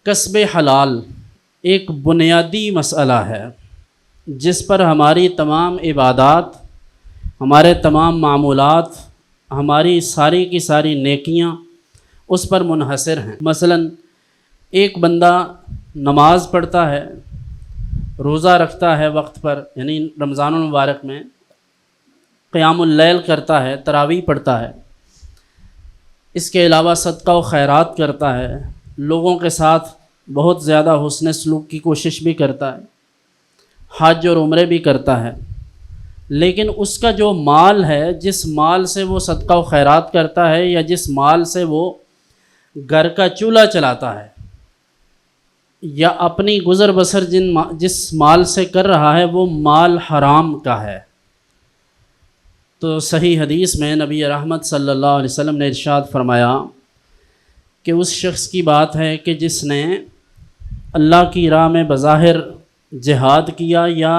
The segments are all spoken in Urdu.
کسب حلال ایک بنیادی مسئلہ ہے جس پر ہماری تمام عبادات، ہمارے تمام معمولات، ہماری ساری کی ساری نیکیاں اس پر منحصر ہیں۔ مثلا ایک بندہ نماز پڑھتا ہے، روزہ رکھتا ہے وقت پر، یعنی رمضان المبارک میں قیام اللیل کرتا ہے، تراویح پڑھتا ہے، اس کے علاوہ صدقہ و خیرات کرتا ہے، لوگوں کے ساتھ بہت زیادہ حسن سلوک کی کوشش بھی کرتا ہے، حج اور عمرے بھی کرتا ہے، لیکن اس کا جو مال ہے، جس مال سے وہ صدقہ و خیرات کرتا ہے یا جس مال سے وہ گھر کا چولہا چلاتا ہے یا اپنی گزر بسر جس مال سے کر رہا ہے، وہ مال حرام کا ہے۔ تو صحیح حدیث میں نبی رحمت صلی اللہ علیہ وسلم نے ارشاد فرمایا کہ اس شخص کی بات ہے کہ جس نے اللہ کی راہ میں بظاہر جہاد کیا یا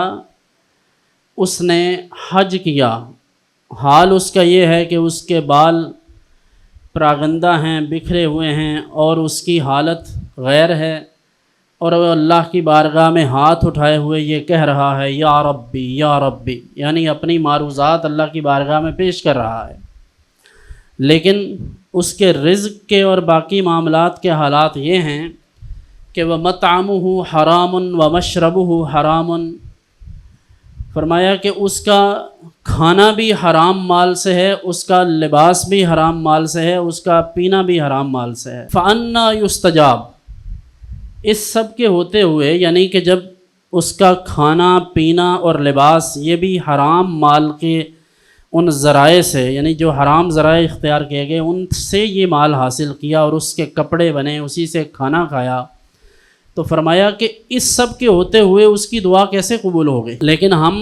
اس نے حج کیا، حال اس کا یہ ہے کہ اس کے بال پراگندہ ہیں، بکھرے ہوئے ہیں اور اس کی حالت غیر ہے، اور وہ اللہ کی بارگاہ میں ہاتھ اٹھائے ہوئے یہ کہہ رہا ہے یا ربی یا ربی، یعنی اپنی معروضات اللہ کی بارگاہ میں پیش کر رہا ہے، لیکن اس کے رزق کے اور باقی معاملات کے حالات یہ ہیں کہ وَمَطْعَمُهُ حَرَامٌ وَمَشْرَبُهُ حَرَامٌ، فرمایا کہ اس کا کھانا بھی حرام مال سے ہے، اس کا لباس بھی حرام مال سے ہے، اس کا پینا بھی حرام مال سے ہے۔ فَأَنَّا يُسْتَجَابُ، اس سب کے ہوتے ہوئے، یعنی کہ جب اس کا کھانا پینا اور لباس یہ بھی حرام مال کے ان ذرائع سے، یعنی جو حرام ذرائع اختیار کیے گئے ان سے یہ مال حاصل کیا اور اس کے کپڑے بنے، اسی سے کھانا کھایا، تو فرمایا کہ اس سب کے ہوتے ہوئے اس کی دعا کیسے قبول ہو گئی؟ لیکن ہم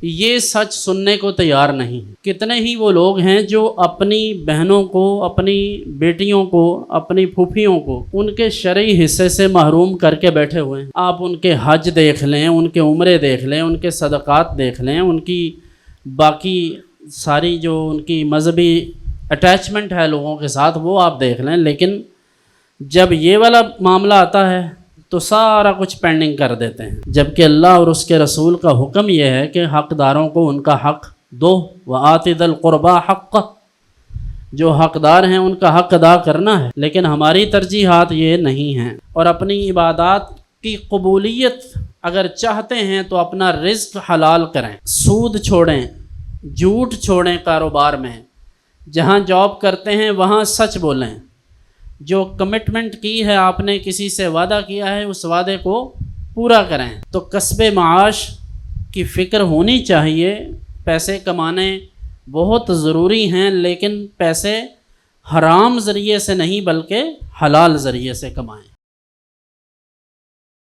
یہ سچ سننے کو تیار نہیں ہیں۔ کتنے ہی وہ لوگ ہیں جو اپنی بہنوں کو، اپنی بیٹیوں کو، اپنی پھوپھیوں کو ان کے شرعی حصے سے محروم کر کے بیٹھے ہوئے ہیں۔ آپ ان کے حج دیکھ لیں، ان کے عمرے دیکھ لیں، ان کے صدقات دیکھ لیں، ان کی باقی ساری جو ان کی مذہبی اٹیچمنٹ ہے لوگوں کے ساتھ وہ آپ دیکھ لیں، لیکن جب یہ والا معاملہ آتا ہے تو سارا کچھ پینڈنگ کر دیتے ہیں، جبکہ اللہ اور اس کے رسول کا حکم یہ ہے کہ حقداروں کو ان کا حق دو، وآت ذی القربی حقہ، جو حقدار ہیں ان کا حق ادا کرنا ہے، لیکن ہماری ترجیحات یہ نہیں ہیں۔ اور اپنی عبادات کی قبولیت اگر چاہتے ہیں تو اپنا رزق حلال کریں، سود چھوڑیں، جھوٹ چھوڑیں، کاروبار میں جہاں جاب کرتے ہیں وہاں سچ بولیں، جو کمٹمنٹ کی ہے آپ نے، کسی سے وعدہ کیا ہے، اس وعدے کو پورا کریں۔ تو کسب معاش کی فکر ہونی چاہیے، پیسے کمانے بہت ضروری ہیں، لیکن پیسے حرام ذریعے سے نہیں بلکہ حلال ذریعے سے کمائیں۔